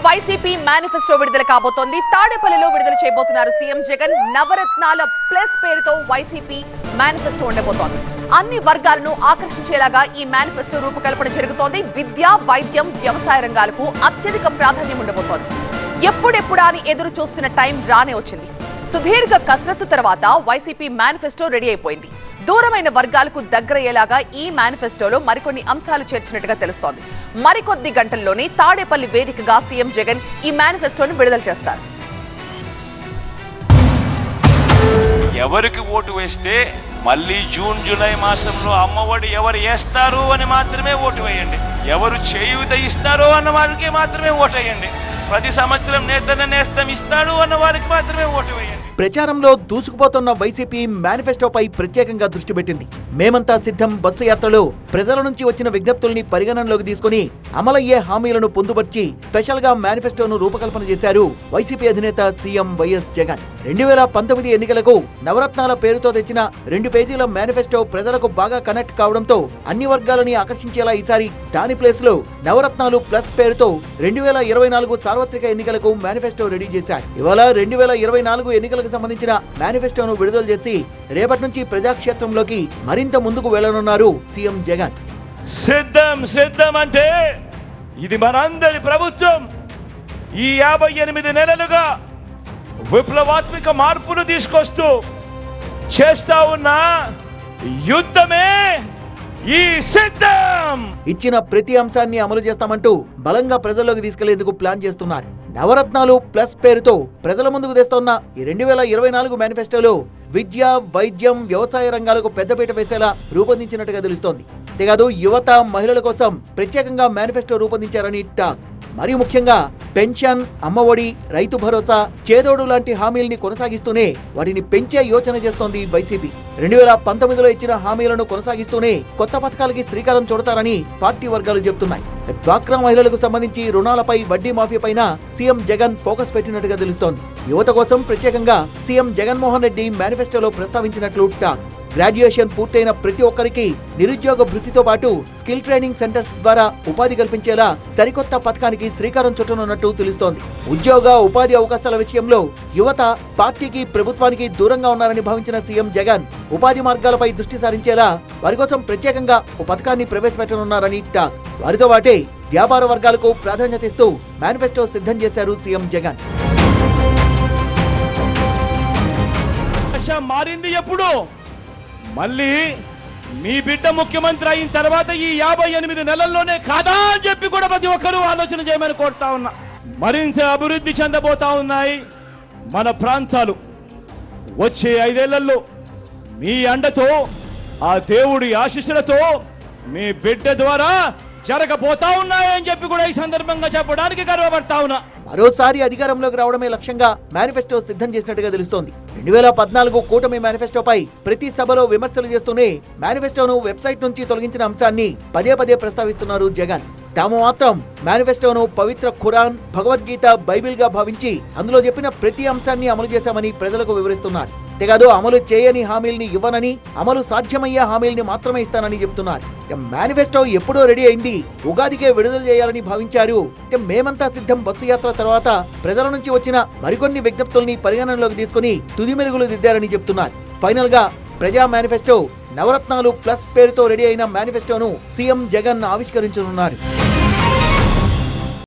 YCP manifesto విడుదల కాబోతోంది. తాడేపల్లిలో విడుదల చేయబోతున్నారు సీఎం జగన్. నవరత్నాల ప్లస్ పేరుతో వైసీపీ మేనిఫెస్టో ఉండబోతోంది. అన్ని వర్గాలను ఆకర్షించేలాగా ఈ మేనిఫెస్టో రూపకల్పన జరుగుతోంది. విద్య, వైద్యం, వ్యవసాయ రంగాలకు అత్యధిక ప్రాధాన్యం ఉండబోతోంది. ఎప్పుడెప్పుడా అని ఎదురు చూస్తున్న టైం రానే వచ్చింది. సుదీర్ఘ కసరత్తు తర్వాత వైసీపీ మేనిఫెస్టో రెడీ అయిపోయింది. దూరమైన వర్గాలకు దగ్గరయ్యేలాగా ఈ మేనిఫెస్టోలో మరికొన్ని అంశాలు చేర్చినట్టుగా తెలుస్తోంది. మరికొద్ది గంటల్లోనే తాడేపల్లి వేదికగా సీఎం జగన్ ఈ మేనిఫెస్టోను విడుదల చేస్తారు. ఎవరికి ఓటు వేస్తే మళ్ళీ జూన్ జూలై మాసంలో అమ్మఒడి ఎవరు వేస్తారు అని మాత్రమే ఓటు వేయండి. ఎవరు చేయూత ఇస్తారో అన్న వారికి మాత్రమే ఓటు వేయండి. ప్రతి సంవత్సరం నేస్తం ఇస్తాడు అన్న వారికి మాత్రమే ఓటు వేయండి. ప్రచారంలో దూసుకుపోతున్న వైసీపీ మేనిఫెస్టోపై ప్రత్యేకంగా దృష్టి పెట్టింది. మేమంతా సిద్ధం బస్సు యాత్రలో ప్రజల నుంచి వచ్చిన విజ్ఞప్తుల్ని పరిగణనలోకి తీసుకుని అమలయ్యే హామీలను పొందుపర్చి స్పెషల్ గా మేనిఫెస్టోను రూపకల్పన చేశారు వైసీపీ అధినేత సీఎం వైఎస్ జగన్. 2019 ఎన్నికలకు నవరత్నాల పేరుతో తెచ్చిన 2 పేజీల మేనిఫెస్టో ప్రజలకు బాగా కనెక్ట్ కావడంతో అన్ని వర్గాలని ఆకర్షించేలా ఈసారి దాని ప్లేస్ లో నవరత్నాలు ప్లస్ పేరుతో 2024 సార్వత్రిక ఎన్నికలకు మేనిఫెస్టో రెడీ చేశారు. ఇవాళ 2024 ఎన్నికలకు సంబంధించిన మేనిఫెస్టోను విడుదల చేసి రేపటి నుంచి ప్రజాక్షేత్రంలోకి మరింత ముందుకు వెళ్లనున్నారు సీఎం జగన్. సిద్ధం అంటే ఇది మనందరి ప్రభుత్వం ఈ 58 నెలలుగా విప్లవాత్మక మార్పును తీసుకొస్తూ చేస్తా ఉన్న యుద్ధమే ఈ సిద్ధం. ఇచ్చిన ప్రతి అంశాన్ని అమలు చేస్తామంటూ బలంగా ప్రజల్లోకి తీసుకెళ్లేందుకు ప్లాన్ చేస్తున్నారు. నవరత్నాలు ప్లస్ పేరుతో ప్రజల ముందుకు తెస్తున్న ఈ 2024 మేనిఫెస్టోలో విద్య, వైద్యం, వ్యవసాయ రంగాలకు పెద్దపీట వేసేలా రూపొందించినట్టుగా తెలుస్తోంది. అంతేకాదు యువత, మహిళల కోసం ప్రత్యేకంగా మేనిఫెస్టో రూపొందించారని టాక్. మరి ముఖ్యంగా పెన్షన్, అమ్మఒడి, రైతు భరోసా, చేదోడు లాంటి హామీల్ని కొనసాగిస్తూనే వాటిని పెంచే యోచన చేస్తోంది వైసీపీ. 2019లో ఇచ్చిన హామీలను కొనసాగిస్తూనే కొత్త పథకాలకి శ్రీకారం చుడతారని పార్టీ వర్గాలు చెబుతున్నాయి. డ్వాక్రా మహిళలకు సంబంధించి రుణాలపై వడ్డీ మాఫీ పైన సీఎం జగన్ ఫోకస్ పెట్టినట్టుగా తెలుస్తోంది. యువత కోసం ప్రత్యేకంగా సీఎం జగన్మోహన్ రెడ్డి మేనిఫెస్టోలో ప్రస్తావించినట్లు టాక్. గ్రాడ్యుయేషన్ పూర్తయిన ప్రతి ఒక్కరికి నిరుద్యోగ భృతితో పాటు స్కిల్ ట్రైనింగ్ సెంటర్స్ ద్వారా ఉపాధి కల్పించేలా సరికొత్త పథకానికి శ్రీకారం చుట్టనున్నట్టు తెలుస్తోంది. ఉద్యోగ, ఉపాధి అవకాశాల విషయంలో యువత పార్టీకి, ప్రభుత్వానికి దూరంగా ఉన్నారని భావించిన సీఎం జగన్ ఉపాధి మార్గాలపై దృష్టి సారించేలా వారి కోసం ప్రత్యేకంగా ఓ పథకాన్ని ప్రవేశపెట్టనున్నారని టాక్. వారితో పాటే వ్యాపార వర్గాలకు ప్రాధాన్యత ఇస్తూ మేనిఫెస్టో సిద్ధం చేశారు సీఎం జగన్. మారింది ఎప్పుడు? మళ్ళీ మీ బిడ్డ ముఖ్యమంత్రి అయిన తర్వాత ఈ 58 నెలల్లోనే కాదా అని చెప్పి కూడా ప్రతి ఒక్కరూ ఆలోచన చేయమని కోరుతా ఉన్నా. మరింత అభివృద్ధి చెందబోతా ఉన్నాయి మన ప్రాంతాలు. వచ్చే 5 ఏళ్లలో మీ అండతో, ఆ దేవుడి ఆశీస్సులతో మీ బిడ్డ ద్వారా జరగబోతా ఉన్నాయని చెప్పి కూడా ఈ సందర్భంగా చెప్పడానికి గర్వపడతా ఉన్నా. మరోసారి అధికారంలోకి రావడమే లక్ష్యంగా మేనిఫెస్టో సిద్ధం చేసినట్టుగా తెలుస్తోంది. 2014 కూటమి మేనిఫెస్టోపై ప్రతి సభలో విమర్శలు చేస్తూనే మేనిఫెస్టోను వెబ్సైట్ నుంచి తొలగించిన అంశాన్ని పదే పదే ప్రస్తావిస్తున్నారు జగన్. తాము మాత్రం మేనిఫెస్టోను పవిత్ర ఖురాన్, భగవద్గీత, బైబిల్ గా భావించి అందులో చెప్పిన ప్రతి అంశాన్ని అమలు చేశామని ప్రజలకు వివరిస్తున్నారు. అంతేకాదు అమలు చేయని హామీల్ని ఇవ్వనని, అమలు సాధ్యమయ్యే హామీల్ని మాత్రమే ఇస్తానని చెప్తున్నారు. మేనిఫెస్టో ఎప్పుడో రెడీ అయింది, ఉగాదికే విడుదల చేయాలని భావించారు. మేమంతా సిద్ధం బస్సు యాత్ర తర్వాత ప్రజల నుంచి వచ్చిన మరికొన్ని విజ్ఞప్తుల్ని పరిగణనలోకి తీసుకుని తుది మెరుగులు దిద్దారని చెప్తున్నారు. ఫైనల్ గా ప్రజా మేనిఫెస్టో నవరత్నాలు ప్లస్ పేరుతో రెడీ అయిన మేనిఫెస్టోను సీఎం జగన్ ఆవిష్కరించనున్నారు.